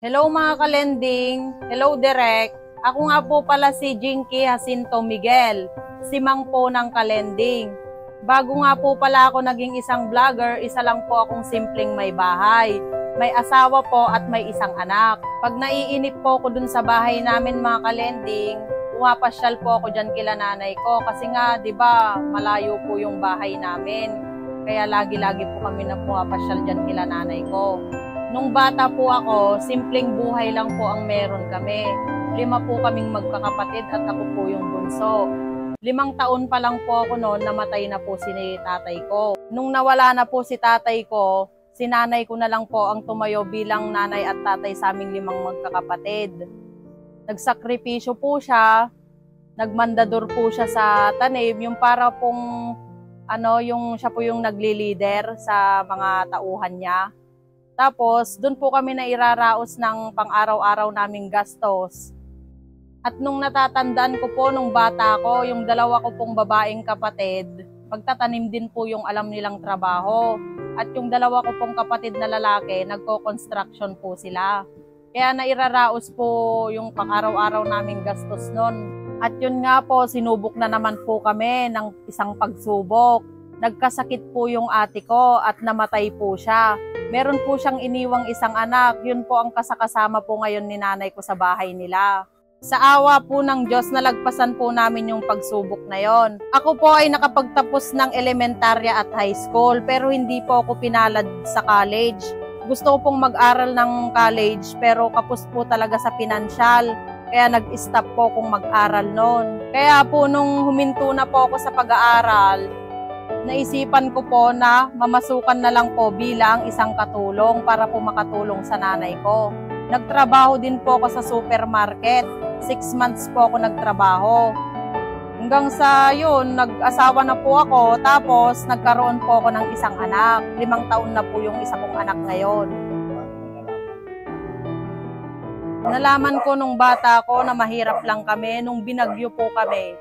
Hello mga kalending, hello Direk. Ako nga po pala si Jinky Jacinto Miguel, si Mang po ng kalending. Bago nga po pala ako naging isang vlogger, isa lang po akong simpleng may bahay. May asawa po at may isang anak. Pag naiinip po ako dun sa bahay namin mga kalending, pumapasyal po ako dyan kila nanay ko kasi nga 'di ba malayo po yung bahay namin. Kaya lagi-lagi po kami na pumapasyal dyan kila nanay ko. Nung bata po ako, simpleng buhay lang po ang meron kami. 5 po kaming magkakapatid at ako po yung bunso. 5 taon pa lang po ako noon, namatay na po si tatay ko. Nung nawala na po si tatay ko, si nanay ko na lang po ang tumayo bilang nanay at tatay sa aming 5 magkakapatid. Nagsakripisyo po siya, nagmandador po siya sa tanim, yung para pong yung siya po yung nagli-leader sa mga tauhan niya. Tapos, doon po kami nairaraos ng pang-araw-araw naming gastos. At nung natatandaan ko po nung bata ko, yung 2 ko pong babaeng kapatid, pagtatanim din po yung alam nilang trabaho. At yung 2 ko pong kapatid na lalaki, nagko-construction po sila. Kaya nairaraos po yung pang-araw-araw naming gastos nun. At yun nga po, sinubok na naman po kami ng isang pagsubok. Nagkasakit po yung ate ko at namatay po siya. Meron po siyang iniwang isang anak, yun po ang kasakasama po ngayon ni nanay ko sa bahay nila. Sa awa po ng Diyos, nalagpasan po namin yung pagsubok na yon. Ako po ay nakapagtapos ng elementarya at high school, pero hindi po ako pinalad sa college. Gusto ko pong mag-aral ng college, pero kapos po talaga sa pinansyal. Kaya nag-stop po kong mag-aral noon. Kaya po nung huminto na po ako sa pag-aaral, naisipan ko po na mamasukan na lang po bilang isang katulong para po makatulong sa nanay ko. Nagtrabaho din po ako sa supermarket. 6 months po ako nagtrabaho. Hanggang sa yun, nag-asawa na po ako, tapos nagkaroon po ako ng isang anak. 5 taon na po yung isa kong anak ngayon. Nalaman ko nung bata ko na mahirap lang kami, nung binagyo po kami.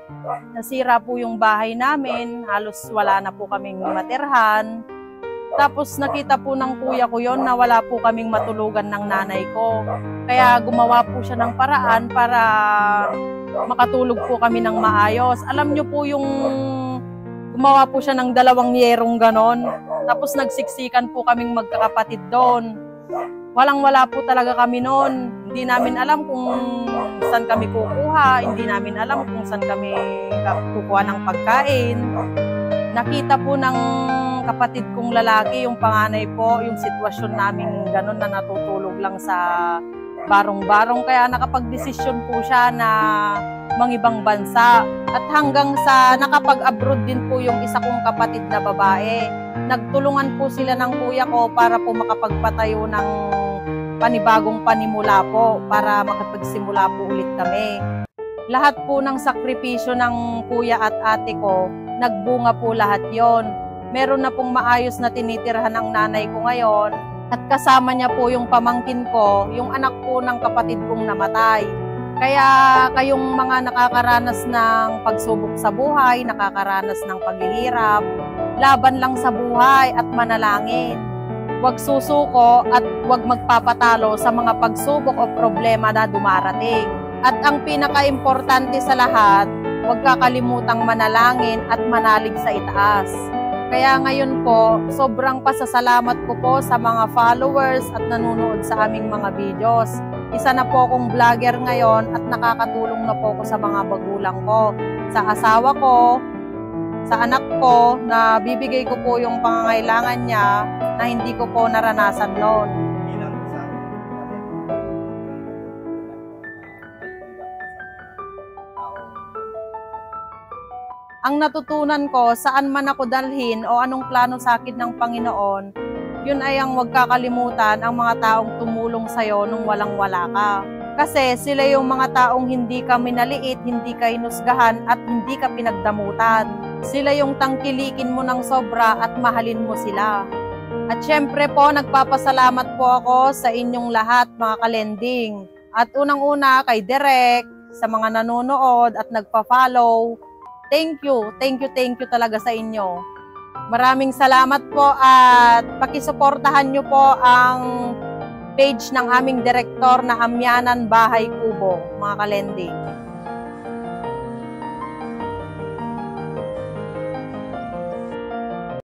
Nasira po yung bahay namin, halos wala na po kaming matirhan. Tapos nakita po ng kuya ko yon na wala po kaming matulugan ng nanay ko. Kaya gumawa po siya ng paraan para makatulog po kami ng maayos. Alam nyo po yung gumawa po siya ng 2 yerong ganon. Tapos nagsiksikan po kaming magkakapatid doon. Walang-wala po talaga kami noon. Hindi namin alam kung saan kami kukuha, hindi namin alam kung saan kami kukuha ng pagkain. Nakita po ng kapatid kong lalaki, yung panganay po, yung sitwasyon namin gano'n na natutulog lang sa barong-barong. Kaya nakapag-desisyon po siya na mangibang bansa. At hanggang sa nakapag-abroad din po yung isa kong kapatid na babae. Nagtulungan po sila ng kuya ko para po makapagpatayo ng panibagong panimula po para makapagsimula po ulit kami. Lahat po ng sakripisyo ng kuya at ate ko, nagbunga po lahat yon. Meron na pong maayos na tinitirhan ng nanay ko ngayon at kasama niya po yung pamangkin ko, yung anak po ng kapatid kong namatay. Kaya kayong mga nakakaranas ng pagsubok sa buhay, nakakaranas ng paghihirap, laban lang sa buhay at manalangin. Huwag susuko at huwag magpapatalo sa mga pagsubok o problema na dumarating. At ang pinaka-importante sa lahat, huwag kakalimutang manalangin at manalig sa itaas. Kaya ngayon po, sobrang pasasalamat ko po sa mga followers at nanonood sa aming mga videos. Isa na po akong vlogger ngayon at nakakatulong na po ako sa mga magulang ko, sa asawa ko, sa anak ko, na bibigay ko po yung pangangailangan niya na hindi ko po naranasan noon. Ang natutunan ko, saan man ako dalhin o anong plano sa akin ng Panginoon, yun ay ang huwag kakalimutan ang mga taong tumulong sa'yo nung walang-wala ka. Kasi sila yung mga taong hindi ka minaliit, hindi ka hinusgahan at hindi ka pinagdamutan. Sila yung tangkilikin mo ng sobra at mahalin mo sila. At syempre po, nagpapasalamat po ako sa inyong lahat mga kalending. At unang-una kay Direk, sa mga nanonood at nagpa-follow. Thank you talaga sa inyo. Maraming salamat po at pakisuportahan nyo po ang page ng aming direktor na Hamyanan Bahay Kubo, mga kalending.